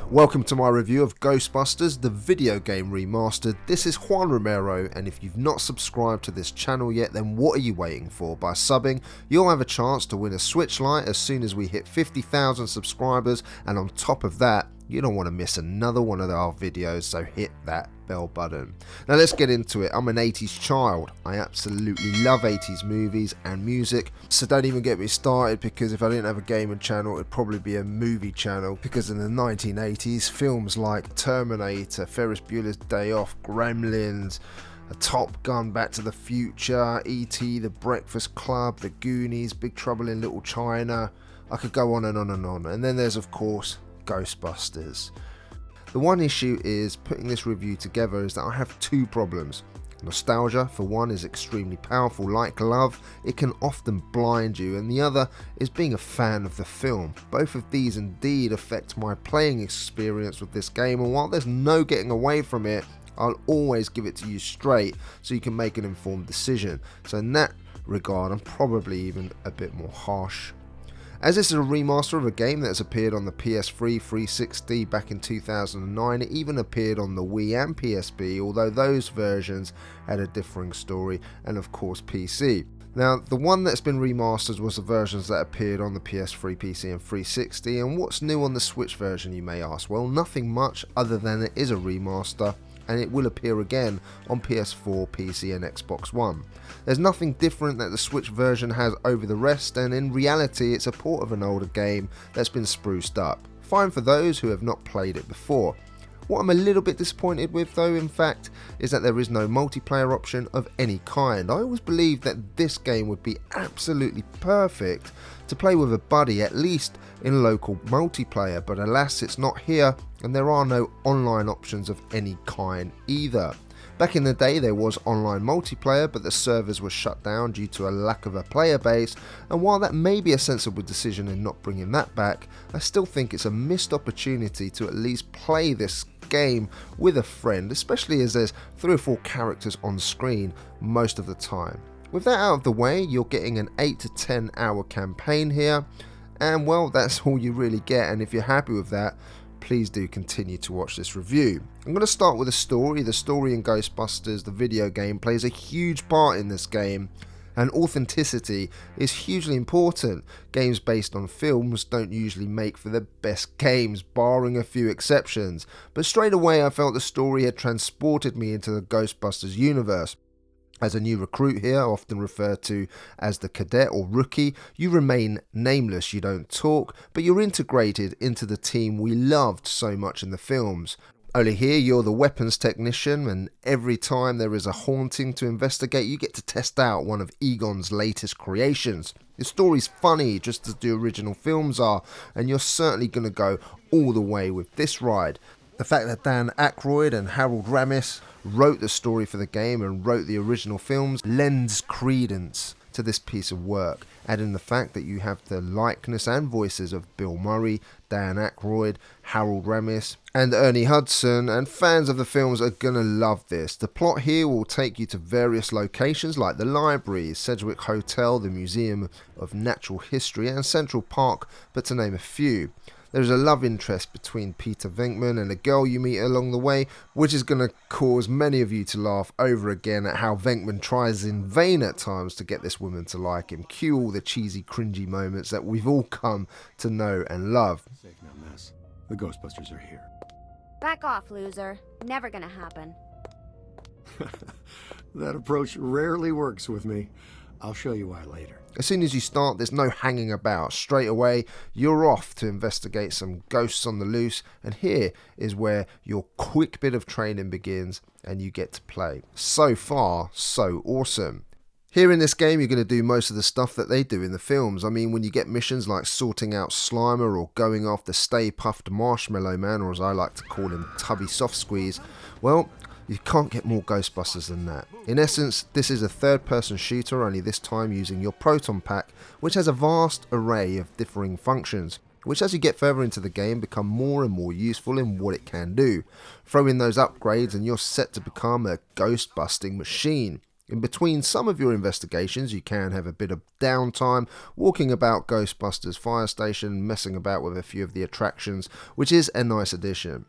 Welcome to my review of Ghostbusters, the video game remastered. This is Juan Romero, and if you've not subscribed to this channel yet, then what are you waiting for? By subbing, you'll have a chance to win a Switch Lite as soon as we hit 50,000 subscribers, and on top of that, you don't want to miss another one of our videos, so hit that bell button. Now let's get into it. I'm an 80s child. I absolutely love 80s movies and music, so don't even get me started, because if I didn't have a gaming channel, it'd probably be a movie channel, because in the 1980s, films like Terminator, Ferris Bueller's Day Off, Gremlins, a Top Gun, Back to the Future, E.T., The Breakfast Club, The Goonies, Big Trouble in Little China, I could go on and on and on. And then there's, of course, Ghostbusters. The one issue is putting this review together is that I have two problems. Nostalgia, for one, is extremely powerful. Like love, it can often blind you, and the other is being a fan of the film. Both of these indeed affect my playing experience with this game, and while there's no getting away from it, I'll always give it to you straight so you can make an informed decision. So in that regard, I'm probably even a bit more harsh. As this is a remaster of a game that has appeared on the PS3, 360 back in 2009, it even appeared on the Wii and PSP, although those versions had a differing story, and of course PC. Now, the one that's been remastered was the versions that appeared on the PS3, PC and 360, and what's new on the Switch version, you may ask? Well, nothing much other than it is a remaster, and it will appear again on PS4, PC and Xbox One. There's nothing different that the Switch version has over the rest, and in reality it's a port of an older game that's been spruced up. Fine for those who have not played it before. What I'm a little bit disappointed with though, in fact, is that there is no multiplayer option of any kind. I always believed that this game would be absolutely perfect to play with a buddy, at least in local multiplayer, but alas, it's not here, and there are no online options of any kind either. Back in the day there was online multiplayer, but the servers were shut down due to a lack of a player base, and while that may be a sensible decision in not bringing that back, I still think it's a missed opportunity to at least play this game with a friend, especially as there's 3 or 4 characters on screen most of the time. With that out of the way, you're getting an 8 to 10 hour campaign here, and well, that's all you really get, and if you're happy with that, please do continue to watch this review. I'm going to start with a story. The story in Ghostbusters, the video game, plays a huge part in this game, and authenticity is hugely important. Games based on films don't usually make for the best games, barring a few exceptions, but straight away I felt the story had transported me into the Ghostbusters universe. As a new recruit here, often referred to as the cadet or rookie, you remain nameless, you don't talk, but you're integrated into the team we loved so much in the films. Only here you're the weapons technician, and every time there is a haunting to investigate, you get to test out one of Egon's latest creations. The story's funny, just as the original films are, and you're certainly going to go all the way with this ride. The fact that Aykroyd and Harold Ramis wrote the story for the game and wrote the original films lends credence to this piece of work, adding the fact that you have the likeness and voices of Bill Murray, Dan Aykroyd, Harold Ramis and Ernie Hudson, and fans of the films are gonna love this. The plot here will take you to various locations like the library, Sedgwick Hotel, the Museum of Natural History and Central Park, but to name a few. There's a love interest between Peter Venkman and a girl you meet along the way, which is going to cause many of you to laugh over again at how Venkman tries in vain at times to get this woman to like him. Cue all the cheesy, cringy moments that we've all come to know and love. Safe now, miss. The Ghostbusters are here. Back off, loser. Never gonna happen. That approach rarely works with me. I'll show you why later. As soon as you start, there's no hanging about. Straight away, you're off to investigate some ghosts on the loose, and here is where your quick bit of training begins and you get to play. So far, so awesome. Here in this game, you're going to do most of the stuff that they do in the films. I mean, when you get missions like sorting out Slimer or going after Stay Puffed Marshmallow Man, or as I like to call him, Tubby Soft Squeeze, well, you can't get more Ghostbusters than that. In essence, this is a third-person shooter, only this time using your proton pack, which has a vast array of differing functions, which as you get further into the game become more and more useful in what it can do. Throw in those upgrades and you're set to become a ghost-busting machine. In between some of your investigations, you can have a bit of downtime, walking about Ghostbusters Fire Station, messing about with a few of the attractions, which is a nice addition.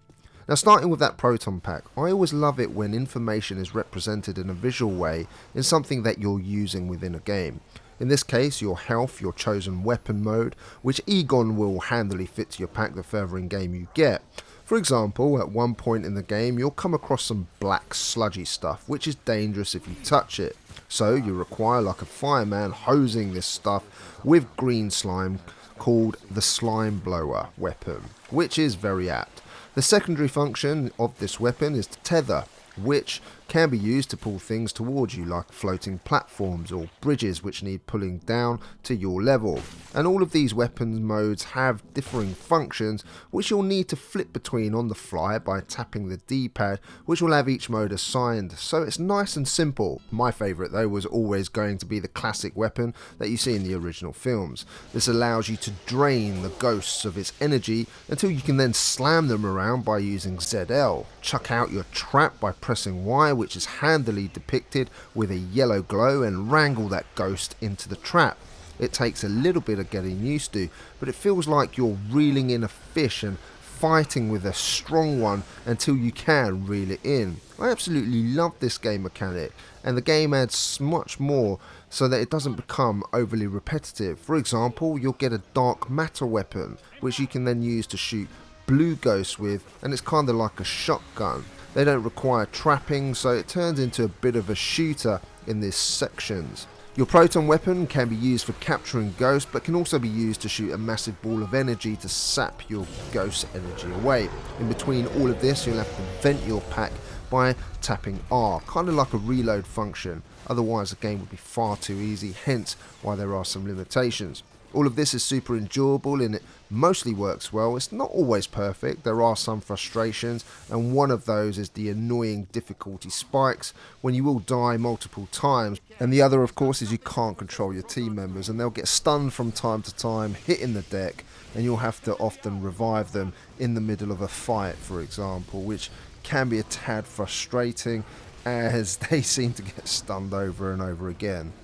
Now, starting with that proton pack, I always love it when information is represented in a visual way in something that you're using within a game. In this case, your health, your chosen weapon mode, which Egon will handily fit to your pack the further in game you get. For example, at one point in the game, you'll come across some black sludgy stuff, which is dangerous if you touch it. So you require, like a fireman, hosing this stuff with green slime called the Slime Blower weapon, which is very apt. The secondary function of this weapon is to tether, which can be used to pull things towards you, like floating platforms or bridges which need pulling down to your level. And all of these weapons modes have differing functions which you'll need to flip between on the fly by tapping the D-pad, which will have each mode assigned. So it's nice and simple. My favourite though was always going to be the classic weapon that you see in the original films. This allows you to drain the ghosts of its energy until you can then slam them around by using ZL. Chuck out your trap by pressing Y, which is handily depicted with a yellow glow, and wrangle that ghost into the trap. It takes a little bit of getting used to, but it feels like you're reeling in a fish and fighting with a strong one until you can reel it in. I absolutely love this game mechanic, and the game adds much more so that it doesn't become overly repetitive. For example, you'll get a dark matter weapon which you can then use to shoot blue ghosts with, and it's kind of like a shotgun. They don't require trapping, so it turns into a bit of a shooter in these sections. Your proton weapon can be used for capturing ghosts, but can also be used to shoot a massive ball of energy to sap your ghost energy away. In between all of this, you'll have to vent your pack by tapping R, kind of like a reload function. Otherwise the game would be far too easy, hence why there are some limitations. All of this is super enjoyable and it mostly works well. It's not always perfect, there are some frustrations, and one of those is the annoying difficulty spikes when you will die multiple times. And the other, of course, is you can't control your team members and they'll get stunned from time to time, hitting the deck, and you'll have to often revive them in the middle of a fight, for example, which can be a tad frustrating as they seem to get stunned over and over again.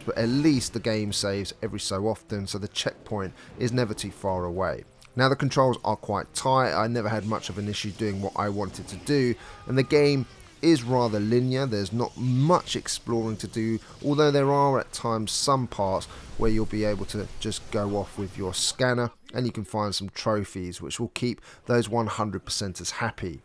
But at least the game saves every so often, so the checkpoint is never too far away. Now the controls are quite tight, I never had much of an issue doing what I wanted to do, and the game is rather linear. There's not much exploring to do, although there are at times some parts where you'll be able to just go off with your scanner and you can find some trophies which will keep those 100%ers happy.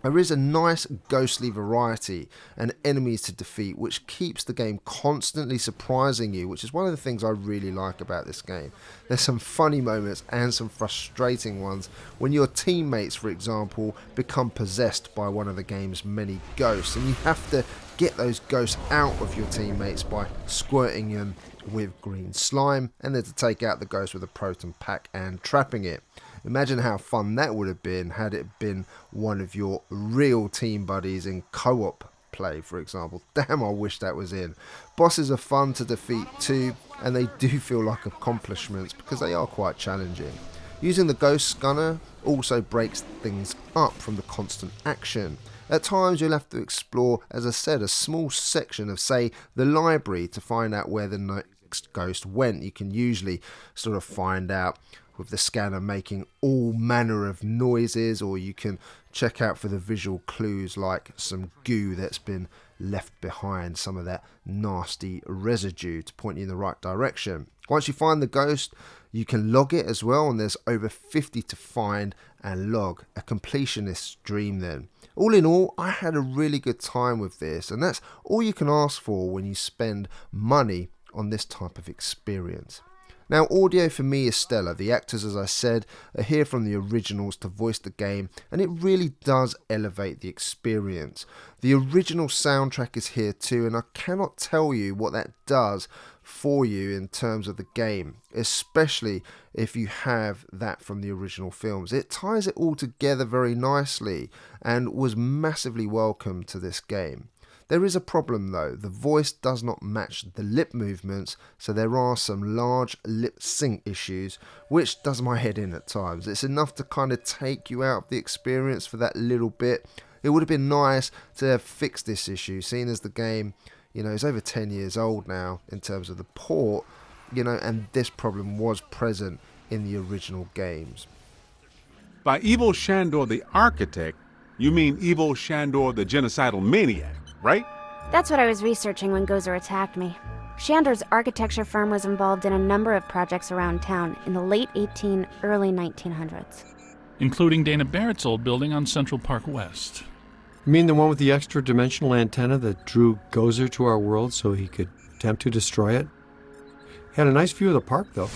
There is a nice ghostly variety and enemies to defeat, which keeps the game constantly surprising you, which is one of the things I really like about this game. There's some funny moments and some frustrating ones when your teammates, for example, become possessed by one of the game's many ghosts, and you have to get those ghosts out of your teammates by squirting them with green slime, and then to take out the ghost with a proton pack and trapping it. Imagine how fun that would have been had it been one of your real team buddies in co-op play, for example. Damn, I wish that was in. Bosses are fun to defeat too, and they do feel like accomplishments because they are quite challenging. Using the ghost gunner also breaks things up from the constant action. At times you'll have to explore, as I said, a small section of, say, the library to find out where the next ghost went. You can usually sort of find out with the scanner making all manner of noises, or you can check out for the visual clues like some goo that's been left behind, some of that nasty residue to point you in the right direction. Once you find the ghost, you can log it as well, and there's over 50 to find and log. A completionist's dream then. All in all, I had a really good time with this, and that's all you can ask for when you spend money on this type of experience. Now, audio for me is stellar. The actors, as I said, are here from the originals to voice the game, and it really does elevate the experience. The original soundtrack is here too, and I cannot tell you what that does for you in terms of the game, especially if you have that from the original films. It ties it all together very nicely and was massively welcome to this game. There is a problem though, the voice does not match the lip movements, so there are some large lip sync issues, which does my head in at times. It's enough to kind of take you out of the experience for that little bit. It would have been nice to have fixed this issue, seeing as the game, You know, it's over 10 years old now in terms of the port, you know, and this problem was present in the original games. By evil Shandor the architect, you mean evil Shandor the genocidal maniac, right? That's what I was researching when Gozer attacked me. Shandor's architecture firm was involved in a number of projects around town in the late early 1900s. Including Dana Barrett's old building on Central Park West. You mean the one with the extra-dimensional antenna that drew Gozer to our world so he could attempt to destroy it? He had a nice view of the park, though.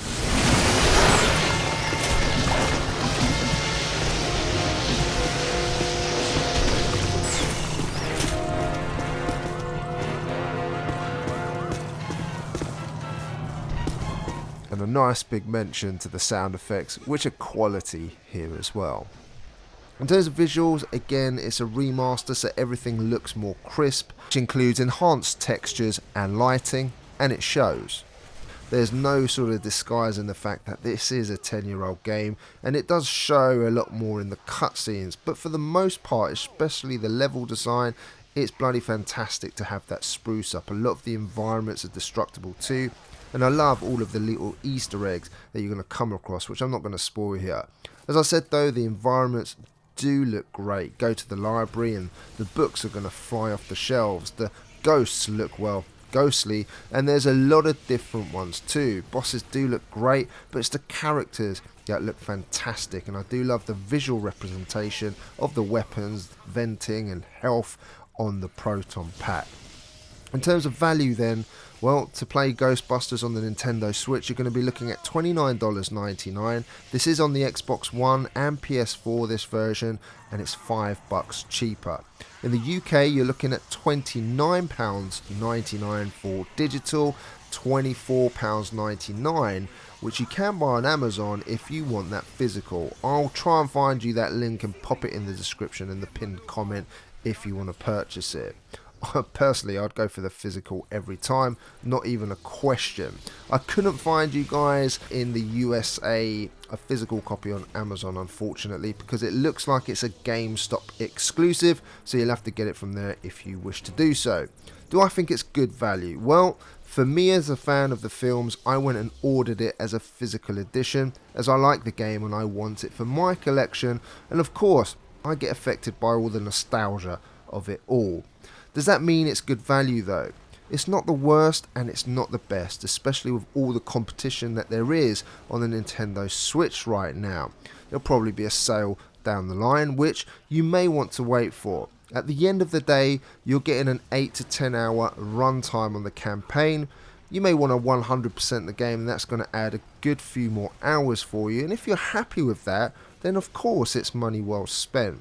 And a nice big mention to the sound effects, which are quality here as well. In terms of visuals, again, it's a remaster, so everything looks more crisp, which includes enhanced textures and lighting, and it shows. There's no sort of disguising the fact that this is a 10-year-old game, and it does show a lot more in the cutscenes, but for the most part, especially the level design, it's bloody fantastic to have that spruce up. A lot of the environments are destructible too, and I love all of the little Easter eggs that you're going to come across, which I'm not going to spoil here. As I said though, the environments do look great. Go to the library and the books are going to fly off the shelves. The ghosts look, well, ghostly, and there's a lot of different ones too. Bosses do look great, but it's the characters that look fantastic, and I do love the visual representation of the weapons, venting and health on the proton pack. In terms of value then, well, to play Ghostbusters on the Nintendo Switch, you're going to be looking at $29.99. This is on the Xbox One and PS4, this version, and it's $5 cheaper. In the UK, you're looking at £29.99 for digital, £24.99, which you can buy on Amazon if you want that physical. I'll try and find you that link and pop it in the description in the pinned comment if you want to purchase it. Personally, I'd go for the physical every time, not even a question. I couldn't find, you guys, in the USA a physical copy on Amazon, unfortunately, because it looks like it's a GameStop exclusive, so you'll have to get it from there if you wish to do so. Do I think it's good value? Well, for me as a fan of the films, I went and ordered it as a physical edition, as I like the game and I want it for my collection, and of course, I get affected by all the nostalgia of it all. Does that mean it's good value though? It's not the worst and it's not the best, especially with all the competition that there is on the Nintendo Switch right now. There'll probably be a sale down the line, which you may want to wait for. At the end of the day, you're getting an 8 to 10 hour runtime on the campaign. You may want to 100% the game, and that's going to add a good few more hours for you. And if you're happy with that, then of course it's money well spent.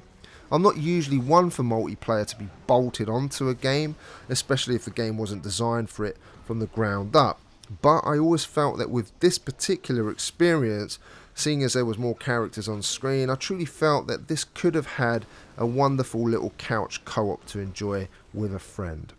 I'm not usually one for multiplayer to be bolted onto a game, especially if the game wasn't designed for it from the ground up. But I always felt that with this particular experience, seeing as there was more characters on screen, I truly felt that this could have had a wonderful little couch co-op to enjoy with a friend.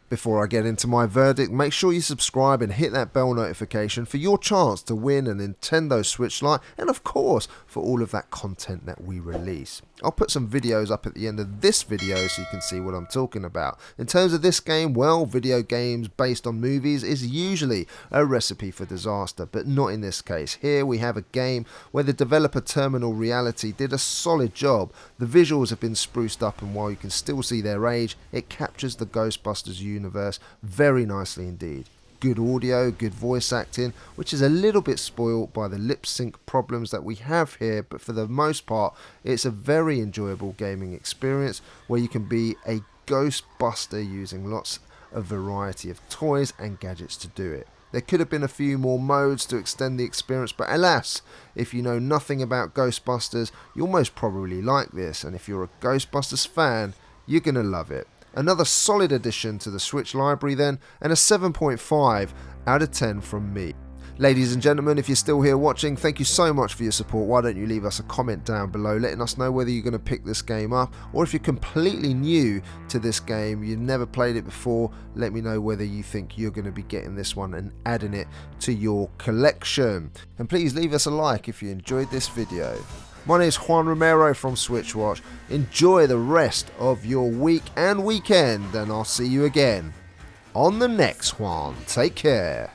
Before I get into my verdict, make sure you subscribe and hit that bell notification for your chance to win a Nintendo Switch Lite, and of course for all of that content that we release. I'll put some videos up at the end of this video so you can see what I'm talking about. In terms of this game, well, video games based on movies is usually a recipe for disaster, but not in this case. Here we have a game where the developer Terminal Reality did a solid job. The visuals have been spruced up, and while you can still see their age, it captures the Ghostbusters universe very nicely indeed. Good audio, good voice acting, which is a little bit spoiled by the lip sync problems that we have here, but for the most part it's a very enjoyable gaming experience where you can be a Ghostbuster using lots of variety of toys and gadgets to do it. There could have been a few more modes to extend the experience, but alas, if you know nothing about Ghostbusters, you'll most probably like this, and if you're a Ghostbusters fan, you're gonna love it. Another solid addition to the Switch library then, and a 7.5 out of 10 from me. Ladies and gentlemen, if you're still here watching, thank you so much for your support. Why don't you leave us a comment down below letting us know whether you're going to pick this game up, or if you're completely new to this game, you've never played it before, let me know whether you think you're going to be getting this one and adding it to your collection. And please leave us a like if you enjoyed this video. My name is Juan Romero from SwitchWatch. Enjoy the rest of your week and weekend, and I'll see you again on the next one. Take care.